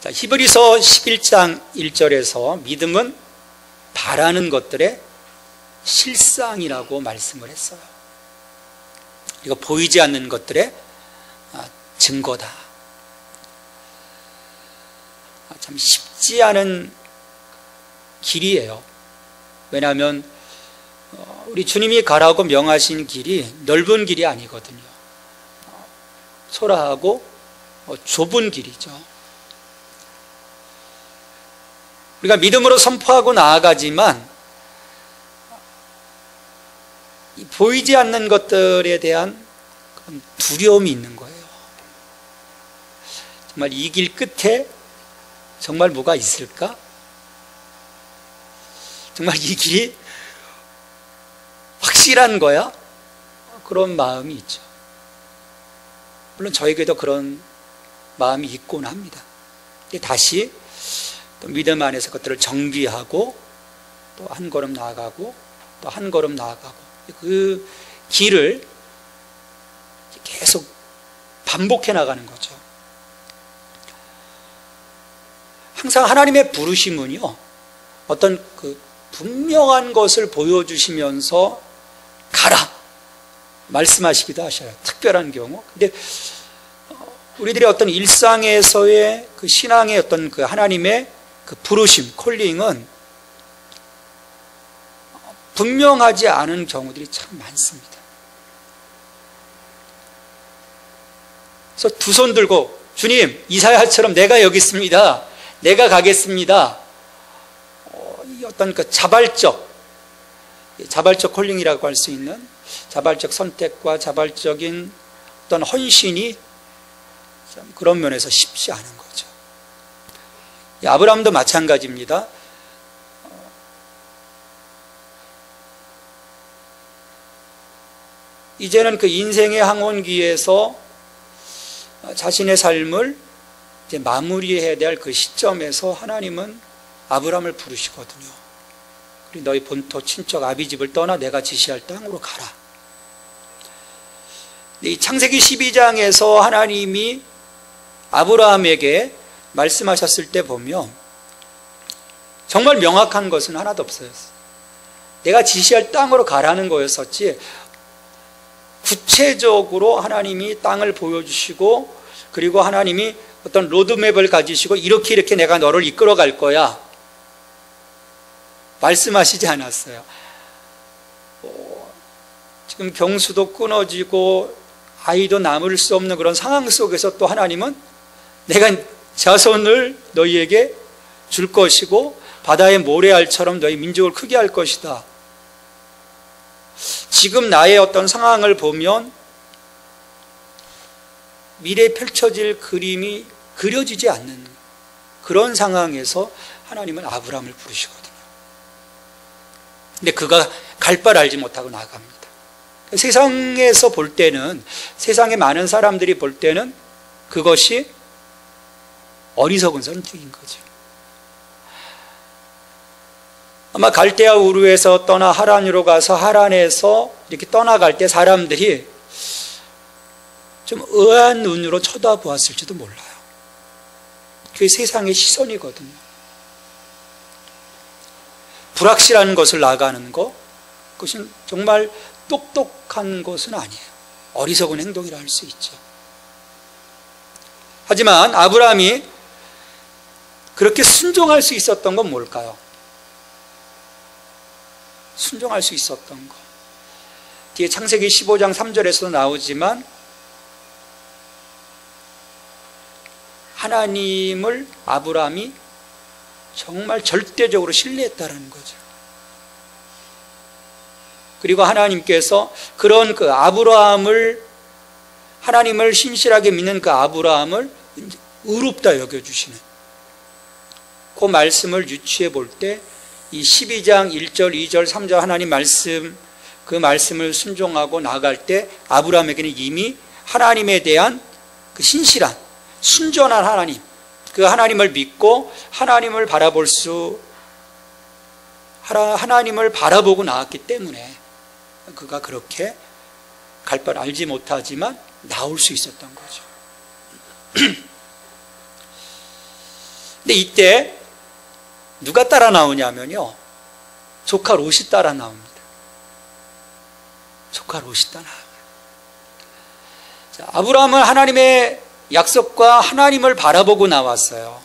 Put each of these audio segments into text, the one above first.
자, 히브리서 11장 1절에서 믿음은 바라는 것들의 실상이라고 말씀을 했어요. 이거 보이지 않는 것들의 증거다. 참 쉽지 않은 길이에요. 왜냐하면 우리 주님이 가라고 명하신 길이 넓은 길이 아니거든요. 초라하고 좁은 길이죠. 우리가 믿음으로 선포하고 나아가지만 보이지 않는 것들에 대한 그런 두려움이 있는 거예요. 정말 이 길 끝에 정말 뭐가 있을까? 정말 이 길이 확실한 거야? 그런 마음이 있죠. 물론 저에게도 그런 마음이 있곤 합니다. 다시 또 믿음 안에서 그것들을 정비하고 또 한 걸음 나아가고 또 한 걸음 나아가고 그 길을 계속 반복해 나가는 거죠. 항상 하나님의 부르심은요, 어떤 그 분명한 것을 보여주시면서 가라 말씀하시기도 하셔요. 특별한 경우. 근데 우리들의 어떤 일상에서의 그 신앙의 어떤 그 하나님의 그 부르심, 콜링은 분명하지 않은 경우들이 참 많습니다. 그래서 두 손 들고 주님, 이사야처럼 내가 여기 있습니다. 내가 가겠습니다. 이 어떤 그 자발적 콜링이라고 할 수 있는 자발적 선택과 자발적인 어떤 헌신이 참 그런 면에서 쉽지 않은 거죠. 아브라함도 마찬가지입니다. 이제는 그 인생의 항원기에서 자신의 삶을 이제 마무리해야 될 그 시점에서 하나님은 아브라함을 부르시거든요. 그리고 너희 본토 친척 아비집을 떠나 내가 지시할 땅으로 가라. 이 창세기 12장에서 하나님이 아브라함에게 말씀하셨을 때 보면 정말 명확한 것은 하나도 없어요. 내가 지시할 땅으로 가라는 거였었지, 구체적으로 하나님이 땅을 보여주시고 그리고 하나님이 어떤 로드맵을 가지시고 이렇게 내가 너를 이끌어 갈 거야 말씀하시지 않았어요. 지금 경수도 끊어지고 아이도 남을 수 없는 그런 상황 속에서 또 하나님은 내가 자손을 너희에게 줄 것이고 바다의 모래알처럼 너희 민족을 크게 할 것이다. 지금 나의 어떤 상황을 보면 미래에 펼쳐질 그림이 그려지지 않는 그런 상황에서 하나님은 아브라함을 부르시거든요. 근데 그가 갈 바를 알지 못하고 나갑니다. 세상에서 볼 때는, 세상의 많은 사람들이 볼 때는 그것이 어리석은 선택인 거죠. 아마 갈대아 우르에서 떠나 하란으로 가서 하란에서 이렇게 떠나갈 때 사람들이 좀 의아한 눈으로 쳐다보았을지도 몰라요. 그게 세상의 시선이거든요. 불확실한 것을 나가는 것, 그것은 정말 똑똑한 것은 아니에요. 어리석은 행동이라 할 수 있죠. 하지만 아브라함이 그렇게 순종할 수 있었던 건 뭘까요? 순종할 수 있었던 것. 뒤에 창세기 15장 3절에서도 나오지만 하나님을 아브라함이 정말 절대적으로 신뢰했다는 거죠. 그리고 하나님께서 그런 그 아브라함을, 하나님을 신실하게 믿는 그 아브라함을 의롭다 여겨주시는 그 말씀을 유추해 볼 때 이 12장 1절, 2절, 3절 하나님 말씀, 그 말씀을 순종하고 나갈 때 아브라함에게는 이미 하나님에 대한 그 신실한, 순전한 하나님, 그 하나님을 믿고 하나님을 하나님을 바라보고 나왔기 때문에 그가 그렇게 갈 바를 알지 못하지만 나올 수 있었던 거죠. 근데 이때 누가 따라 나오냐면요, 조카 롯이 따라 나옵니다. 조카 롯이 따라 나와요. 자, 아브라함은 하나님의 약속과 하나님을 바라보고 나왔어요.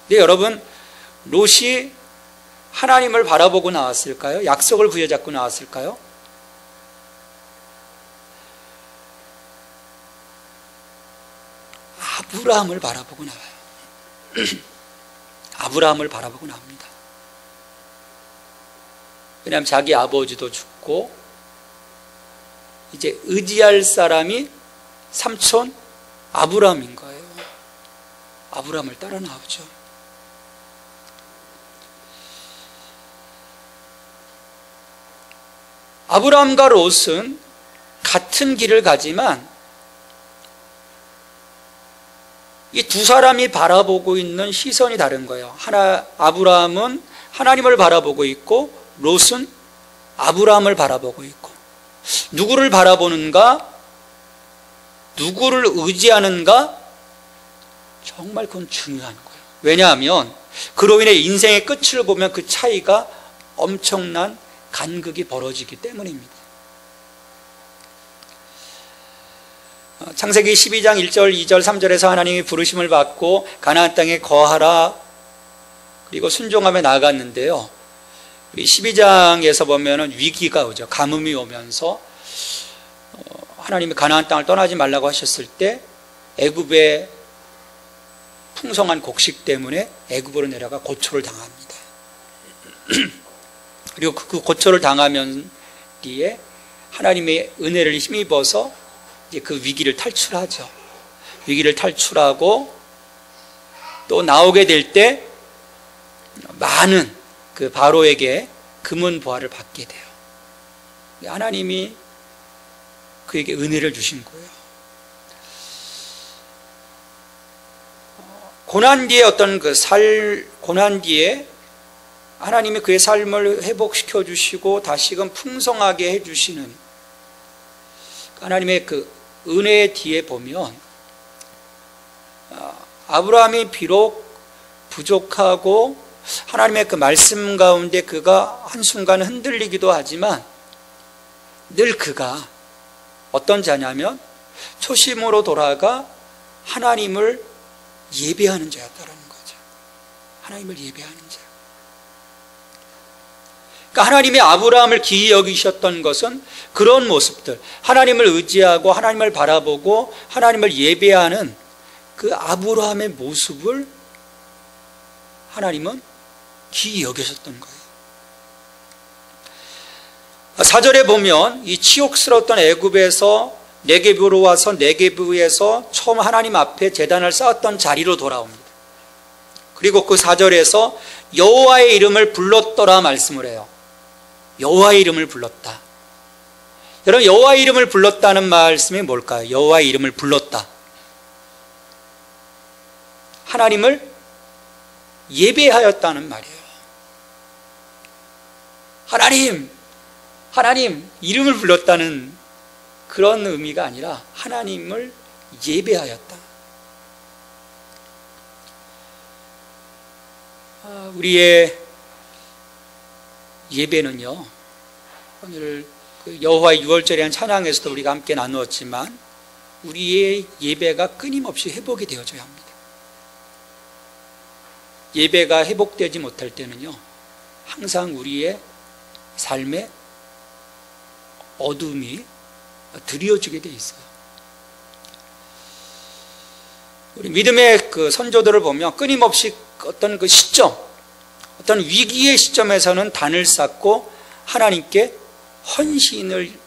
근데 여러분, 롯이 하나님을 바라보고 나왔을까요? 약속을 부여잡고 나왔을까요? 아브라함을 바라보고 나와요. 아브라함을 바라보고 나옵니다. 왜냐하면 자기 아버지도 죽고 이제 의지할 사람이 삼촌 아브라함인 거예요. 아브라함을 따라 나오죠. 아브라함과 롯은 같은 길을 가지만 이 두 사람이 바라보고 있는 시선이 다른 거예요. 아브라함은 하나님을 바라보고 있고 롯은 아브라함을 바라보고 있고, 누구를 바라보는가, 누구를 의지하는가, 정말 그건 중요한 거예요. 왜냐하면 그로 인해 인생의 끝을 보면 그 차이가 엄청난 간극이 벌어지기 때문입니다. 창세기 12장 1절, 2절, 3절에서 하나님이 부르심을 받고 가나안 땅에 거하라, 그리고 순종하며 나아갔는데요, 12장에서 보면은 위기가 오죠. 가뭄이 오면서 하나님이 가나안 땅을 떠나지 말라고 하셨을 때 애굽의 풍성한 곡식 때문에 애굽으로 내려가 고초를 당합니다. 그리고 그 고초를 당하면 뒤에 하나님의 은혜를 힘입어서 이제 그 위기를 탈출하죠. 위기를 탈출하고 또 나오게 될 때 많은 그 바로에게 금은 보화를 받게 돼요. 하나님이 그에게 은혜를 주신 거예요. 고난 뒤에 고난 뒤에 하나님이 그의 삶을 회복시켜 주시고 다시금 풍성하게 해주시는 하나님의 그 은혜 뒤에 보면, 아브라함이 비록 부족하고 하나님의 그 말씀 가운데 그가 한순간 흔들리기도 하지만 늘 그가 어떤 자냐면 초심으로 돌아가 하나님을 예배하는 자였다라는 거죠. 하나님을 예배하는 자. 그러니까 하나님이 아브라함을 기이 여기셨던 것은 그런 모습들, 하나님을 의지하고 하나님을 바라보고 하나님을 예배하는 그 아브라함의 모습을 하나님은 기이 여기셨던 거예요. 4절에 보면 이 치욕스러웠던 애굽에서 네게브로 와서 네게브에서 처음 하나님 앞에 제단을 쌓았던 자리로 돌아옵니다. 그리고 그 4절에서 여호와의 이름을 불렀더라 말씀을 해요. 여호와의 이름을 불렀다. 여러분, 여호와의 이름을 불렀다는 말씀이 뭘까요? 여호와의 이름을 불렀다. 하나님을 예배하였다는 말이에요. 하나님 이름을 불렀다는 그런 의미가 아니라 하나님을 예배하였다. 우리의 예배는요, 오늘 여호와의 유월절이라는 찬양에서도 우리가 함께 나누었지만 우리의 예배가 끊임없이 회복이 되어져야 합니다. 예배가 회복되지 못할 때는요, 항상 우리의 삶에 어둠이 드리워지게 돼 있어요. 우리 믿음의 그 선조들을 보면 끊임없이 어떤 그 시점, 어떤 위기의 시점에서는 단을 쌓고 하나님께 헌신을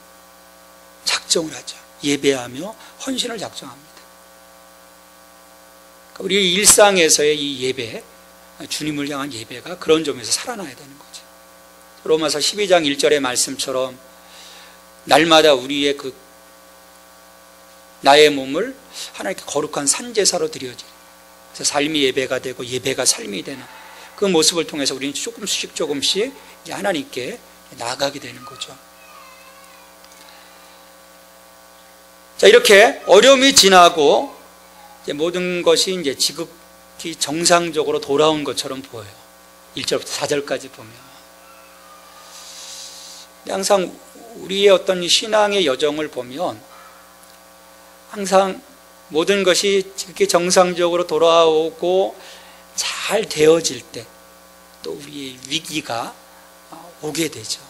작정을 하죠. 예배하며 헌신을 작정합니다. 우리 일상에서의 이 예배, 주님을 향한 예배가 그런 점에서 살아나야 되는 거죠. 로마서 12장 1절의 말씀처럼 날마다 우리의 나의 몸을 하나님께 거룩한 산제사로 드려지는, 그래서 삶이 예배가 되고 예배가 삶이 되는 그 모습을 통해서 우리는 조금씩 하나님께 나아가게 되는 거죠. 자, 이렇게 어려움이 지나고 이제 모든 것이 이제 정상적으로 돌아온 것처럼 보여요. 1절부터 4절까지 보면. 항상 우리의 어떤 신앙의 여정을 보면 항상 모든 것이 이렇게 정상적으로 돌아오고 잘 되어질 때 또 우리의 위기가 오게 되죠.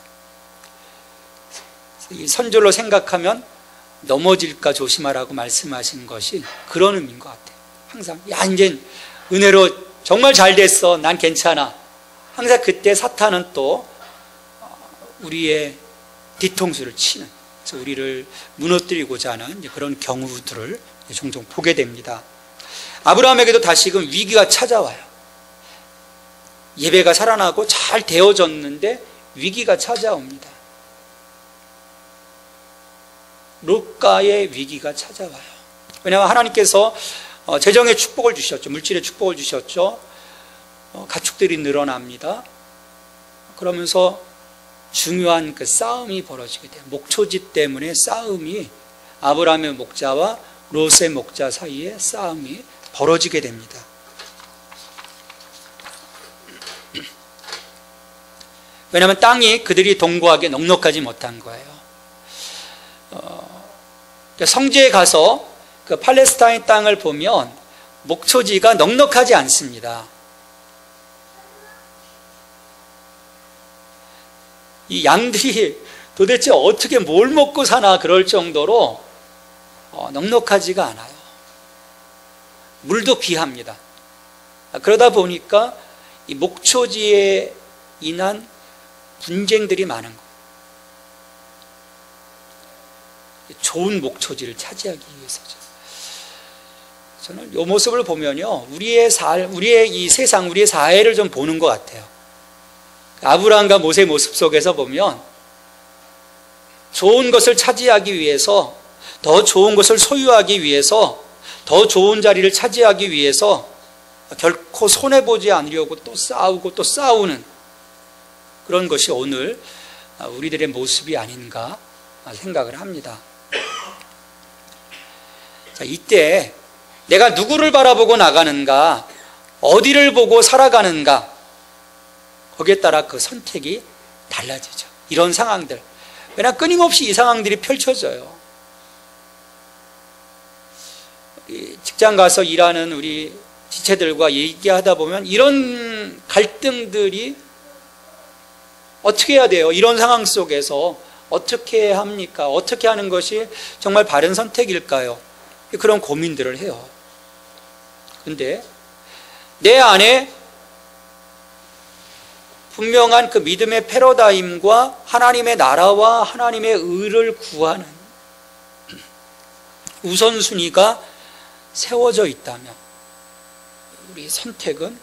이 선절로 생각하면 넘어질까 조심하라고 말씀하신 것이 그런 의미인 것 같아요. 항상 야 이제 은혜로 정말 잘 됐어, 난 괜찮아. 항상 그때 사탄은 또 우리의 뒤통수를 치는, 우리를 무너뜨리고자 하는 그런 경우들을 종종 보게 됩니다. 아브라함에게도 다시금 위기가 찾아와요. 예배가 살아나고 잘 되어졌는데 위기가 찾아옵니다. 롯가의 위기가 찾아와요. 왜냐하면 하나님께서 재정의 축복을 주셨죠. 물질의 축복을 주셨죠. 가축들이 늘어납니다. 그러면서 중요한 그 싸움이 벌어지게 돼요. 목초지 때문에 싸움이, 아브라함의 목자와 롯의 목자 사이에 싸움이 벌어지게 됩니다. 왜냐하면 땅이 그들이 동거하기에 넉넉하지 못한 거예요. 성지에 가서 그 팔레스타인 땅을 보면 목초지가 넉넉하지 않습니다. 이 양들이 도대체 어떻게 뭘 먹고 사나 그럴 정도로 넉넉하지가 않아요. 물도 귀합니다. 그러다 보니까 이 목초지에 인한 분쟁들이 많은 거예요. 좋은 목초지를 차지하기 위해서죠. 저는 이 모습을 보면요, 우리의 이 세상, 우리의 사회를 좀 보는 것 같아요. 아브라함과 모세의 모습 속에서 보면 좋은 것을 차지하기 위해서, 더 좋은 것을 소유하기 위해서, 더 좋은 자리를 차지하기 위해서 결코 손해보지 않으려고 또 싸우고 또 싸우는 그런 것이 오늘 우리들의 모습이 아닌가 생각을 합니다. 자, 이때 내가 누구를 바라보고 나가는가, 어디를 보고 살아가는가, 거기에 따라 그 선택이 달라지죠. 이런 상황들, 왜냐하면 끊임없이 이 상황들이 펼쳐져요. 직장 가서 일하는 우리 지체들과 얘기하다 보면 이런 갈등들이 어떻게 해야 돼요? 이런 상황 속에서 어떻게 합니까? 어떻게 하는 것이 정말 바른 선택일까요? 그런 고민들을 해요. 근데 내 안에 분명한 그 믿음의 패러다임과 하나님의 나라와 하나님의 의를 구하는 우선순위가 세워져 있다면 우리 선택은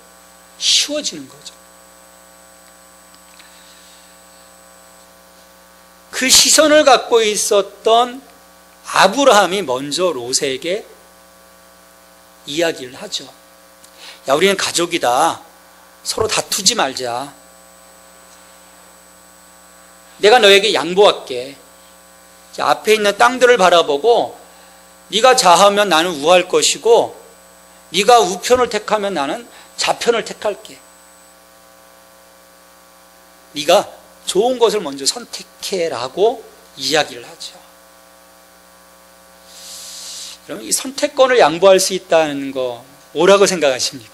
쉬워지는 거죠. 그 시선을 갖고 있었던 아브라함이 먼저 롯에게 이야기를 하죠. 야, 우리는 가족이다. 서로 다투지 말자. 내가 너에게 양보할게. 앞에 있는 땅들을 바라보고 네가 좌하면 나는 우할 것이고 네가 우편을 택하면 나는 좌편을 택할게. 네가 좋은 것을 먼저 선택해라고 이야기를 하죠. 그러면 이 선택권을 양보할 수 있다는 거 뭐라고 생각하십니까?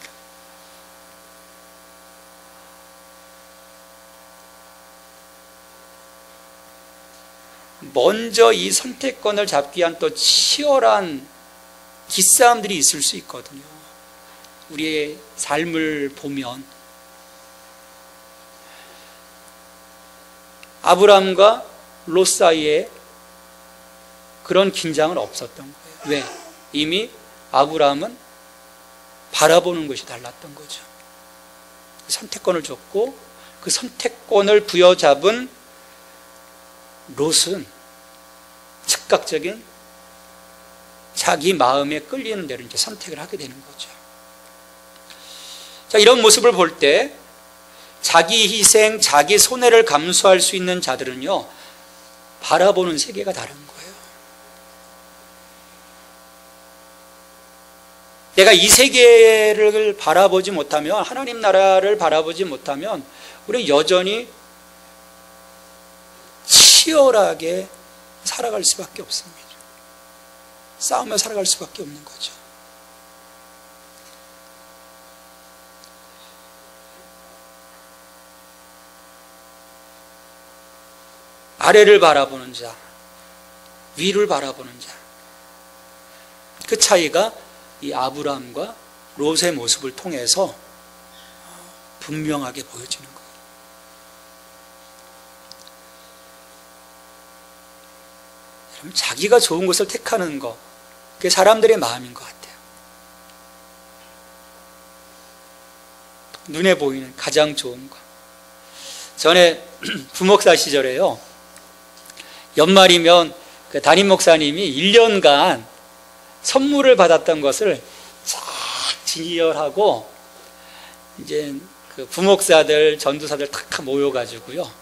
먼저 이 선택권을 잡기 위한 또 치열한 기싸움들이 있을 수 있거든요. 우리의 삶을 보면 아브라함과 롯 사이에 그런 긴장은 없었던 거예요. 왜? 이미 아브라함은 바라보는 것이 달랐던 거죠. 선택권을 줬고 그 선택권을 부여잡은 롯은 즉각적인 자기 마음에 끌리는 대로 이제 선택을 하게 되는 거죠. 자, 이런 모습을 볼 때 자기 희생, 자기 손해를 감수할 수 있는 자들은요, 바라보는 세계가 다른 거예요. 내가 이 세계를 바라보지 못하면, 하나님 나라를 바라보지 못하면 우리는 여전히 치열하게 살아갈 수밖에 없습니다. 싸우며 살아갈 수밖에 없는 거죠. 아래를 바라보는 자, 위를 바라보는 자, 그 차이가 이 아브라함과 롯의 모습을 통해서 분명하게 보여지는 거예요. 여러분, 자기가 좋은 것을 택하는 것, 그게 사람들의 마음인 것 같아요. 눈에 보이는 가장 좋은 것. 전에 부목사 시절에요, 연말이면 그 담임 목사님이 1년간 선물을 받았던 것을 쫙 진열하고, 이제 그 부목사들, 전도사들 탁 모여가지고요,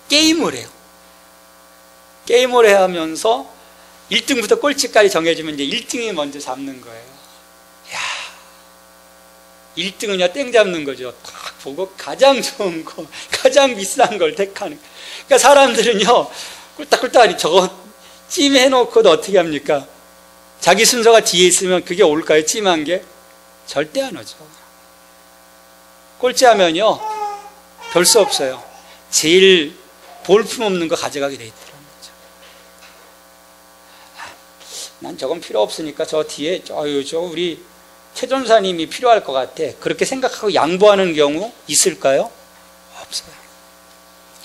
게임을 해요. 게임을 하면서 1등부터 꼴찌까지 정해주면 이제 1등이 먼저 잡는 거예요. 야, 1등은요, 땡 잡는 거죠. 딱 보고 가장 좋은 거, 가장 비싼 걸 택하는. 그러니까 사람들은요, 꿀딱꿀딱 저거 찜 해놓고도 어떻게 합니까? 자기 순서가 뒤에 있으면 그게 올까요? 찜한 게? 절대 안 오죠. 꼴찌하면요, 별 수 없어요. 제일 볼품없는 거 가져가게 돼 있더라고요. 난 저건 필요 없으니까 저 뒤에 저 우리 최 전사님이 필요할 것 같아, 그렇게 생각하고 양보하는 경우 있을까요? 없어요.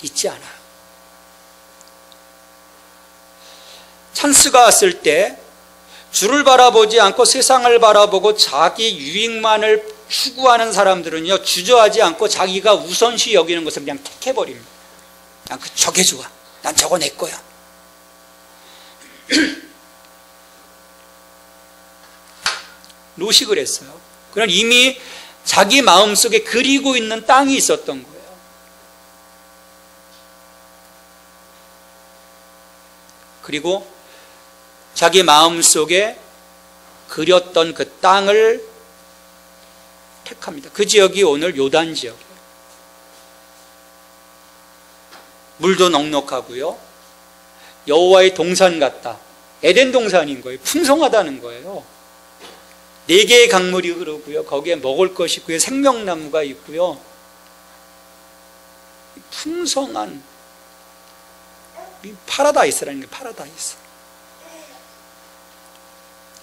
있지 않아요. 찬스가 왔을 때 주를 바라보지 않고 세상을 바라보고 자기 유익만을 추구하는 사람들은요, 주저하지 않고 자기가 우선시 여기는 것을 그냥 택해버립니다. 난 저게 좋아, 난 저거 내 거야. 롯이 그랬어요. 그는 이미 자기 마음속에 그리고 있는 땅이 있었던 거예요. 그리고 자기 마음속에 그렸던 그 땅을 택합니다. 그 지역이 오늘 요단 지역이에요. 물도 넉넉하고요, 여호와의 동산 같다. 에덴 동산인 거예요. 풍성하다는 거예요. 4개의 강물이 흐르고요, 거기에 먹을 것이 있고요, 생명나무가 있고요, 풍성한 파라다이스라는 게 파라다이스.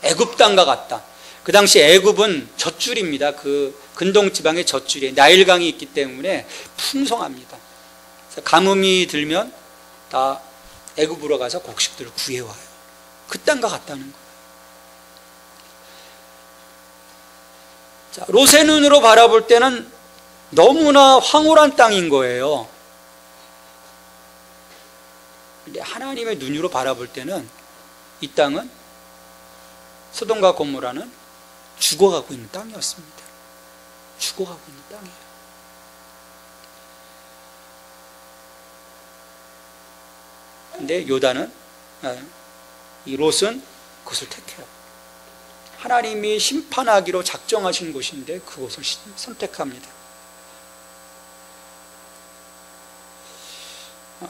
애굽 땅과 같다. 그 당시 애굽은 젖줄입니다. 그 근동지방의 젖줄이에요. 나일강이 있기 때문에 풍성합니다. 그래서 가뭄이 들면 다 애굽으로 가서 곡식들을 구해와요. 그 땅과 같다는 거예요. 자, 롯의 눈으로 바라볼 때는 너무나 황홀한 땅인 거예요. 근데 하나님의 눈으로 바라볼 때는 이 땅은 소돔과 고모라는 죽어가고 있는 땅이었습니다. 죽어가고 있는 땅이에요. 근데 요단은, 이 롯은 그것을 택해요. 하나님이 심판하기로 작정하신 곳인데 그곳을 선택합니다.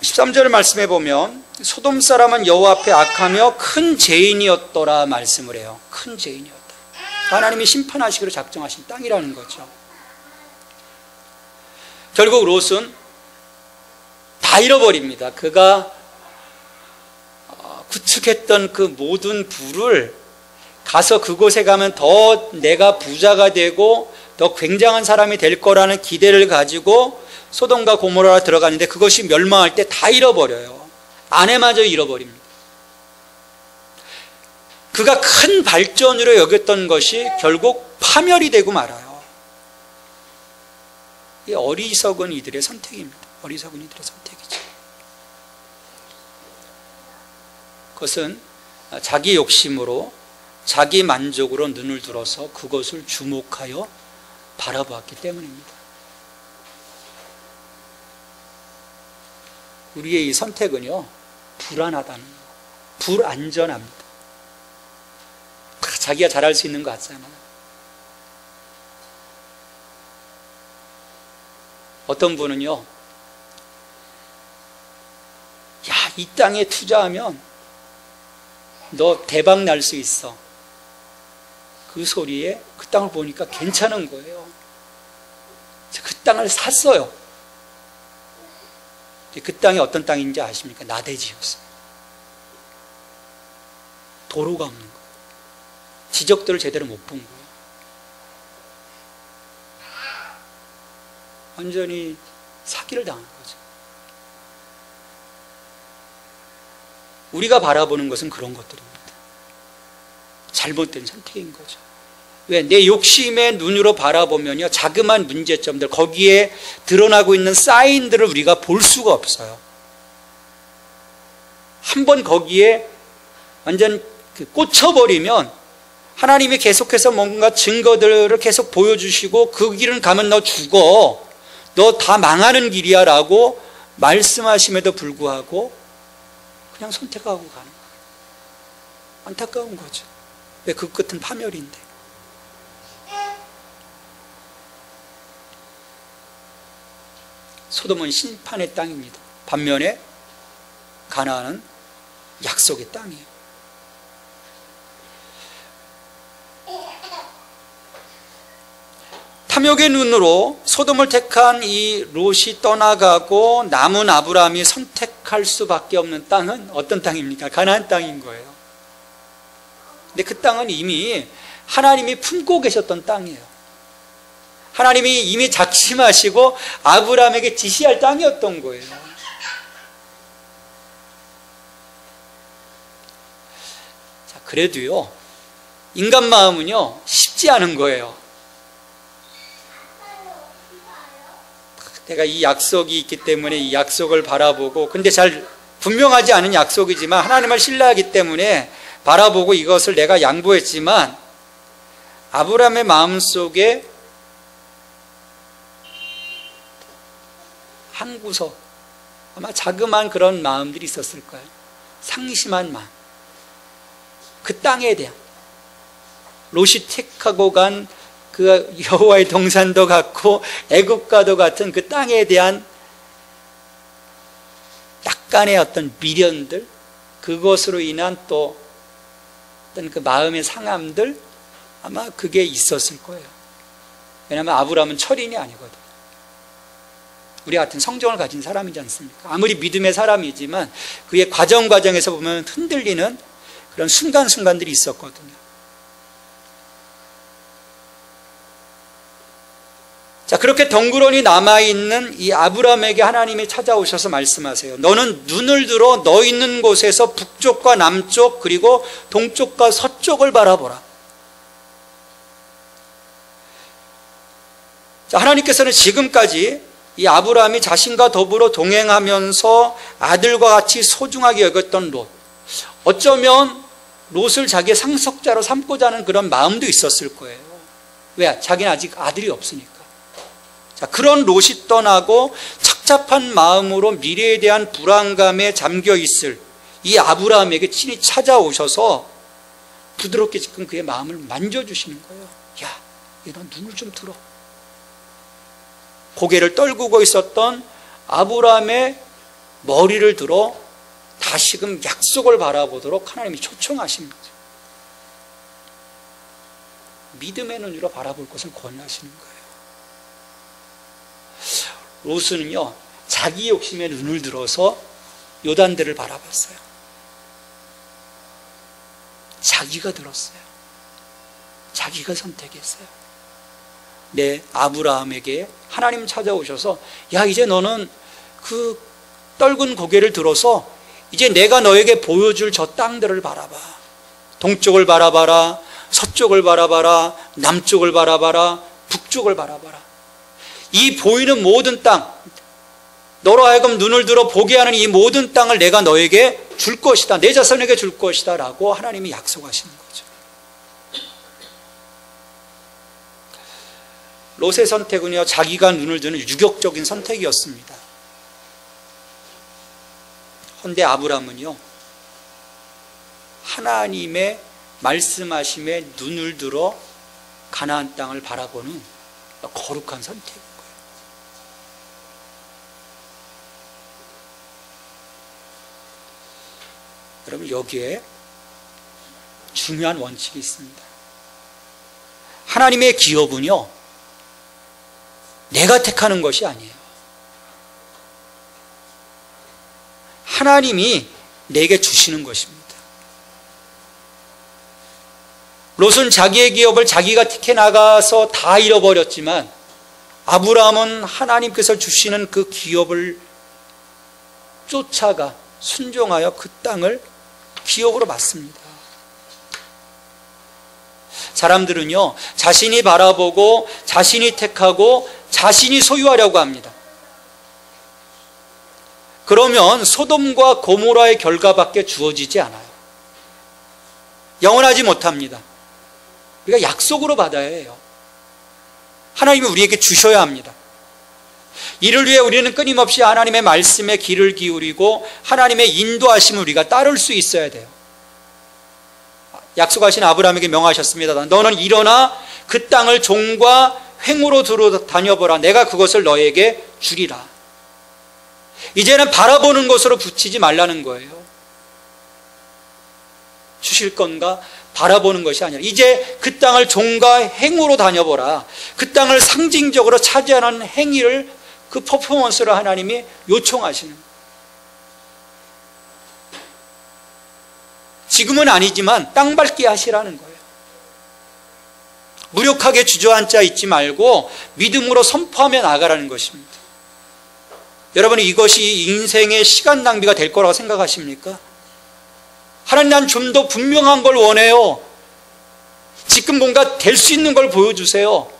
13절 말씀해 보면 소돔 사람은 여호와 앞에 악하며 큰 죄인이었더라 말씀을 해요. 큰 죄인이었다. 하나님이 심판하시기로 작정하신 땅이라는 거죠. 결국 롯은 다 잃어버립니다. 그가 구축했던 그 모든 부를 가서 그곳에 가면 더 내가 부자가 되고 더 굉장한 사람이 될 거라는 기대를 가지고 소돔과 고모라로 들어가는데 그것이 멸망할 때 다 잃어버려요. 아내마저 잃어버립니다. 그가 큰 발전으로 여겼던 것이 결국 파멸이 되고 말아요. 이 어리석은 이들의 선택입니다. 어리석은 이들의 선택이죠. 그것은 자기 욕심으로, 자기 만족으로 눈을 들어서 그것을 주목하여 바라보았기 때문입니다. 우리의 이 선택은요, 불안하다는 거예요. 불안전합니다. 자기가 잘할 수 있는 것 같잖아요. 어떤 분은요, 야, 이 땅에 투자하면 너 대박 날 수 있어. 그 소리에 그 땅을 보니까 괜찮은 거예요. 그 땅을 샀어요. 그 땅이 어떤 땅인지 아십니까? 나대지였어요. 도로가 없는 거예요. 지적도를 제대로 못 본 거예요. 완전히 사기를 당한 거죠. 우리가 바라보는 것은 그런 것들입니다. 잘못된 선택인 거죠. 왜? 내 욕심의 눈으로 바라보면요, 자그마한 문제점들, 거기에 드러나고 있는 사인들을 우리가 볼 수가 없어요. 한번 거기에 완전 꽂혀버리면 하나님이 계속해서 뭔가 증거들을 계속 보여주시고 그 길은 가면 너 죽어, 너 다 망하는 길이야 라고 말씀하심에도 불구하고 그냥 선택하고 가는 거예요. 안타까운 거죠. 왜? 그 끝은 파멸인데. 소돔은 심판의 땅입니다. 반면에 가나안은 약속의 땅이에요. 탐욕의 눈으로 소돔을 택한 이 롯이 떠나가고 남은 아브라함이 선택할 수밖에 없는 땅은 어떤 땅입니까? 가나안 땅인 거예요. 근데 그 땅은 이미 하나님이 품고 계셨던 땅이에요. 하나님이 이미 작심하시고 아브라함에게 지시할 땅이었던 거예요. 자, 그래도요, 인간 마음은요, 쉽지 않은 거예요. 내가 이 약속이 있기 때문에 이 약속을 바라보고, 근데 잘 분명하지 않은 약속이지만 하나님을 신뢰하기 때문에 바라보고 이것을 내가 양보했지만, 아브라함의 마음속에 한 구석, 아마 자그마한 그런 마음들이 있었을 거예요. 상심한 마음. 그 땅에 대한, 롯이 택하고 간 그 여호와의 동산도 같고 애굽과도 같은 그 땅에 대한 약간의 어떤 미련들, 그것으로 인한 또 어떤 그 마음의 상함들, 아마 그게 있었을 거예요. 왜냐하면 아브라함은 철인이 아니거든요. 우리 같은 성정을 가진 사람이지 않습니까? 아무리 믿음의 사람이지만 그의 과정에서 보면 흔들리는 그런 순간순간들이 있었거든요. 자, 그렇게 덩그러니 남아있는 이 아브라함에게 하나님이 찾아오셔서 말씀하세요. 너는 눈을 들어 너 있는 곳에서 북쪽과 남쪽 그리고 동쪽과 서쪽을 바라보라. 자, 하나님께서는 지금까지 이 아브라함이 자신과 더불어 동행하면서 아들과 같이 소중하게 여겼던 롯, 어쩌면 롯을 자기의 상속자로 삼고자 하는 그런 마음도 있었을 거예요. 왜? 자기는 아직 아들이 없으니까. 자, 그런 롯이 떠나고 착잡한 마음으로 미래에 대한 불안감에 잠겨 있을 이 아브라함에게 친히 찾아오셔서 부드럽게 지금 그의 마음을 만져주시는 거예요. 야, 너 눈을 좀 들어. 고개를 떨구고 있었던 아브라함의 머리를 들어 다시금 약속을 바라보도록 하나님이 초청하시는 거죠. 믿음의 눈으로 바라볼 것을 권유하시는 거예요. 롯은요, 자기 욕심에 눈을 들어서 요단들을 바라봤어요. 자기가 들었어요. 자기가 선택했어요. 네, 아브라함에게 하나님 찾아오셔서, 야, 이제 너는 그 떨군 고개를 들어서 이제 내가 너에게 보여줄 저 땅들을 바라봐. 동쪽을 바라봐라, 서쪽을 바라봐라, 남쪽을 바라봐라, 북쪽을 바라봐라. 이 보이는 모든 땅, 너로 하여금 눈을 들어 보게 하는 이 모든 땅을 내가 너에게 줄 것이다, 내 자손에게 줄 것이다 라고 하나님이 약속하시는 거죠. 롯의 선택은요, 자기가 눈을 드는 유격적인 선택이었습니다. 그런데 아브라함은요, 하나님의 말씀하심에 눈을 들어 가나안 땅을 바라보는 거룩한 선택인 거예요. 여러분, 여기에 중요한 원칙이 있습니다. 하나님의 기업은요, 내가 택하는 것이 아니에요. 하나님이 내게 주시는 것입니다. 롯은 자기의 기업을 자기가 택해 나가서 다 잃어버렸지만 아브라함은 하나님께서 주시는 그 기업을 쫓아가 순종하여 그 땅을 기업으로 받습니다. 사람들은요, 자신이 바라보고 자신이 택하고 자신이 소유하려고 합니다. 그러면 소돔과 고모라의 결과밖에 주어지지 않아요. 영원하지 못합니다. 우리가 약속으로 받아야 해요. 하나님이 우리에게 주셔야 합니다. 이를 위해 우리는 끊임없이 하나님의 말씀에 귀를 기울이고 하나님의 인도하심을 우리가 따를 수 있어야 돼요. 약속하신 아브라함에게 명하셨습니다. 너는 일어나 그 땅을 종과 횡으로 두루 다녀보라. 내가 그것을 너에게 주리라. 이제는 바라보는 것으로 붙이지 말라는 거예요. 주실 건가? 바라보는 것이 아니라 이제 그 땅을 종과 행으로 다녀보라. 그 땅을 상징적으로 차지하는 행위를, 그 퍼포먼스를 하나님이 요청하시는 거예요. 지금은 아니지만 땅 밟게 하시라는 거예요. 무력하게 주저앉아 있지 말고 믿음으로 선포하며 나가라는 것입니다. 여러분, 이것이 인생의 시간 낭비가 될 거라고 생각하십니까? 하나님, 난 좀 더 분명한 걸 원해요. 지금 뭔가 될 수 있는 걸 보여주세요.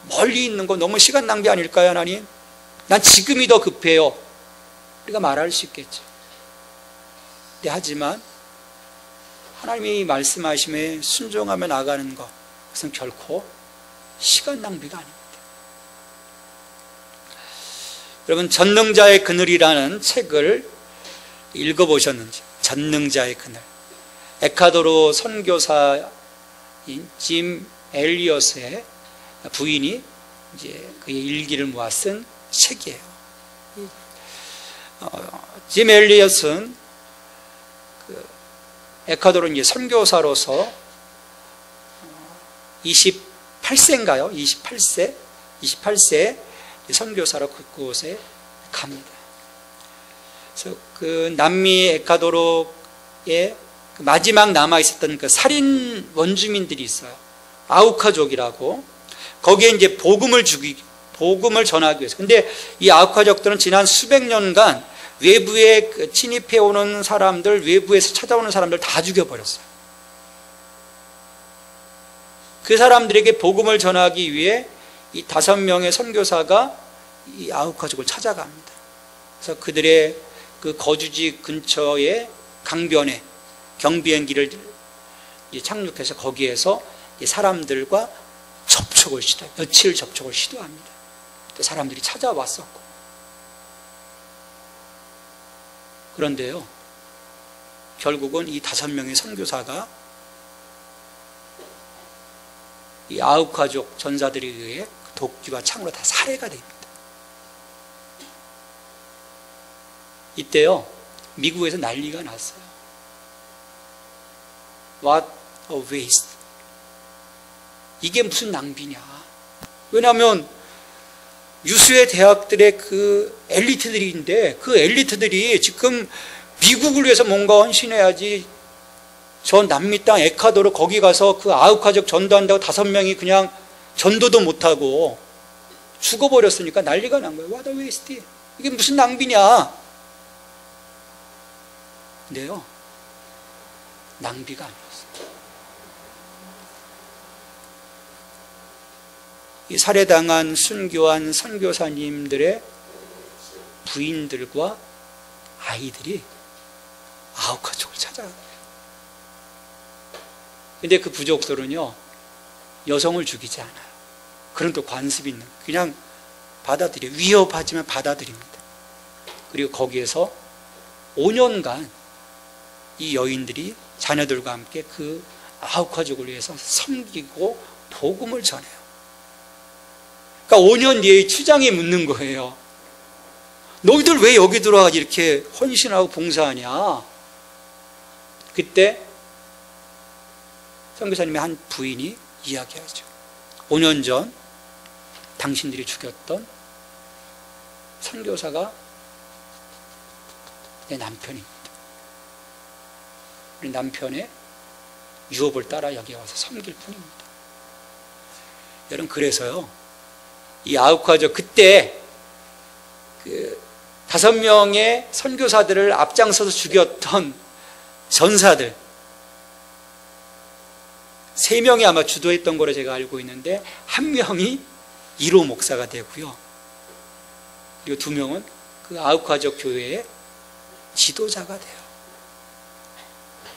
멀리 있는 거 너무 시간 낭비 아닐까요, 하나님? 난 지금이 더 급해요. 우리가 말할 수 있겠죠. 네, 하지만 하나님이 말씀하심에 순종하며 나가는 것, 그것은 결코 시간 낭비가 아닙니다. 여러분, 전능자의 그늘이라는 책을 읽어보셨는지? 전능자의 그늘. 에콰도르 선교사인 짐 엘리엇의 부인이 이제 그의 일기를 모아 쓴 책이에요. 짐 엘리엇은 에콰도르 이제 선교사로서 28세인가요? 28세 선교사로 그곳에 갑니다. 그래서 그 남미 에콰도르에 마지막 남아 있었던 그 살인 원주민들이 있어요. 아우카족이라고. 거기에 이제 복음을 전하기 위해서. 근데 이 아우카족들은 지난 수백 년간 외부에 침입해 오는 사람들, 외부에서 찾아오는 사람들 다 죽여버렸어요. 그 사람들에게 복음을 전하기 위해 이 5명의 선교사가 이 아우카족을 찾아갑니다. 그래서 그들의 그 거주지 근처의 강변에 경비행기를 착륙해서 거기에서 사람들과 며칠 접촉을 시도합니다. 또 사람들이 찾아왔었고. 그런데요, 결국은 이 5명의 선교사가 이 아우카족 전사들에 의해 도끼와 창으로 다 살해가 됩니다. 이때요, 미국에서 난리가 났어요. What a waste. 이게 무슨 낭비냐. 왜냐하면 유수의 대학들의 그 엘리트들인데 그 엘리트들이 지금 미국을 위해서 뭔가 헌신해야지, 저 남미 땅 에콰도르 거기 가서 그 아우카족 전도한다고 5명이 그냥 전도도 못하고 죽어버렸으니까 난리가 난 거예요. What a waste. 이게 무슨 낭비냐. 근데요, 낭비가 아니었어요. 이 살해당한 순교한 선교사님들의 부인들과 아이들이 아우카족을 찾아가요. 근데 그 부족들은요, 여성을 죽이지 않아요. 그런 또 관습이 있는, 그냥 받아들여요. 위협하지만 받아들입니다. 그리고 거기에서 5년간 이 여인들이 자녀들과 함께 그 9가족을 위해서 섬기고 복음을 전해요. 그러니까 5년 뒤에 추장이 묻는 거예요. 너희들 왜 여기 들어와 이렇게 헌신하고 봉사하냐? 그때 선교사님의 한 부인이 이야기하죠. 5년 전 당신들이 죽였던 선교사가 내 남편입니다. 우리 남편의 유업을 따라 여기 와서 섬길 뿐입니다. 여러분, 그래서요, 이 9가족, 그때 그 5명의 선교사들을 앞장서서 죽였던 전사들 3명이 아마 주도했던 거로 제가 알고 있는데, 1명이 1호 목사가 되고요, 그리고 2명은 그 9가족 교회의 지도자가 돼요.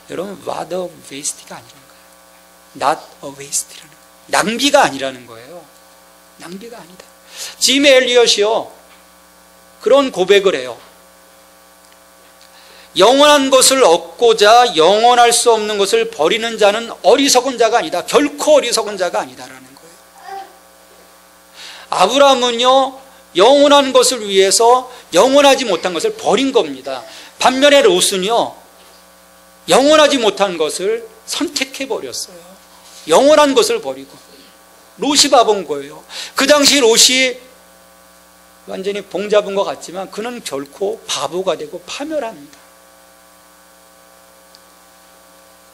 여러분, what a waste가 아니라는 거예요. not a waste라는 거예요. 낭비가 아니라는 거예요. 낭비가 아니다. 짐 엘리엇이요, 그런 고백을 해요. 영원한 것을 얻고자 영원할 수 없는 것을 버리는 자는 어리석은 자가 아니다. 결코 어리석은 자가 아니다라는 거예요. 아브라함은요, 영원한 것을 위해서 영원하지 못한 것을 버린 겁니다. 반면에 롯은요, 영원하지 못한 것을 선택해 버렸어요. 영원한 것을 버리고. 롯이 바본 거예요. 그 당시 롯이 완전히 봉 잡은 것 같지만 그는 결코 바보가 되고 파멸합니다.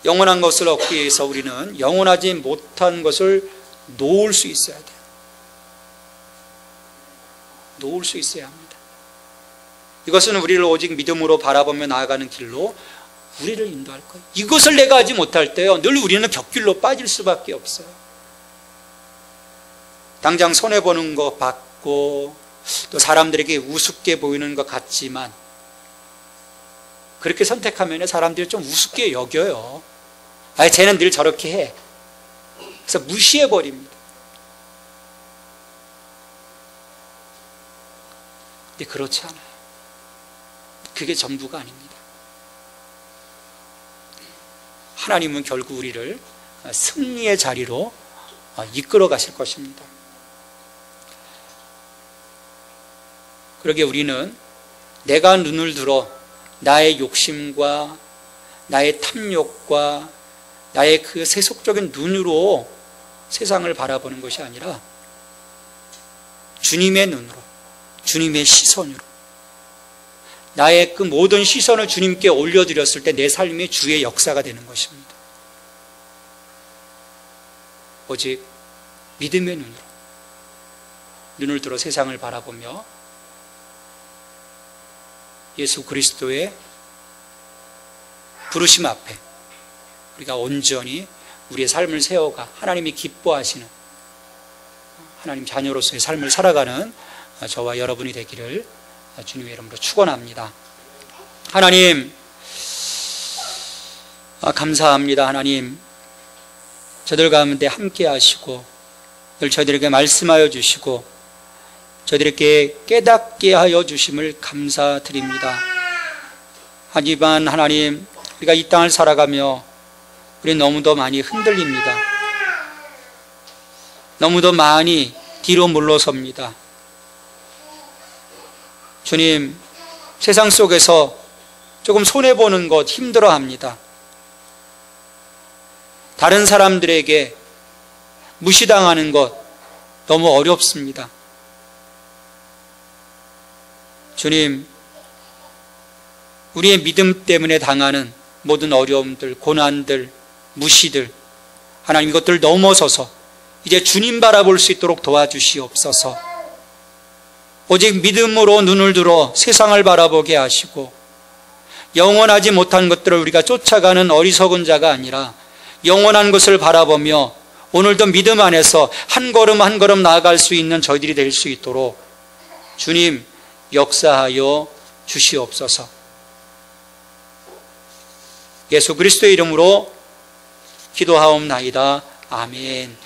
영원한 것을 얻기 위해서 우리는 영원하지 못한 것을 놓을 수 있어야 돼요. 놓을 수 있어야 합니다. 이것은 우리를 오직 믿음으로 바라보며 나아가는 길로 우리를 인도할 거예요. 이것을 내가 하지 못할 때요, 늘 우리는 곁길로 빠질 수밖에 없어요. 당장 손해보는 거 받고 또 사람들에게 우습게 보이는 것 같지만, 그렇게 선택하면 사람들이 좀 우습게 여겨요. 아, 쟤는 늘 저렇게 해. 그래서 무시해버립니다. 근데 그렇지 않아요. 그게 전부가 아닙니다. 하나님은 결국 우리를 승리의 자리로 이끌어 가실 것입니다. 그러게 우리는 내가 눈을 들어 나의 욕심과 나의 탐욕과 나의 그 세속적인 눈으로 세상을 바라보는 것이 아니라 주님의 눈으로, 주님의 시선으로, 나의 그 모든 시선을 주님께 올려드렸을 때 내 삶이 주의 역사가 되는 것입니다. 오직 믿음의 눈을 들어 세상을 바라보며 예수 그리스도의 부르심 앞에 우리가 온전히 우리의 삶을 세워가 하나님이 기뻐하시는 하나님 자녀로서의 삶을 살아가는 저와 여러분이 되기를 주님의 이름으로 축원합니다. 하나님, 감사합니다. 하나님, 저들 가운데 함께 하시고 늘 저희들에게 말씀하여 주시고 저희들에게 깨닫게 하여 주심을 감사드립니다. 하지만 하나님, 우리가 이 땅을 살아가며 우리 너무도 많이 흔들립니다. 너무도 많이 뒤로 물러섭니다. 주님, 세상 속에서 조금 손해보는 것 힘들어합니다. 다른 사람들에게 무시당하는 것 너무 어렵습니다. 주님, 우리의 믿음 때문에 당하는 모든 어려움들, 고난들, 무시들, 하나님 이것들을 넘어서서 이제 주님 바라볼 수 있도록 도와주시옵소서. 오직 믿음으로 눈을 들어 세상을 바라보게 하시고 영원하지 못한 것들을 우리가 쫓아가는 어리석은 자가 아니라 영원한 것을 바라보며 오늘도 믿음 안에서 한 걸음 한 걸음 나아갈 수 있는 저희들이 될 수 있도록 주님 역사하여 주시옵소서. 예수 그리스도의 이름으로 기도하옵나이다. 아멘.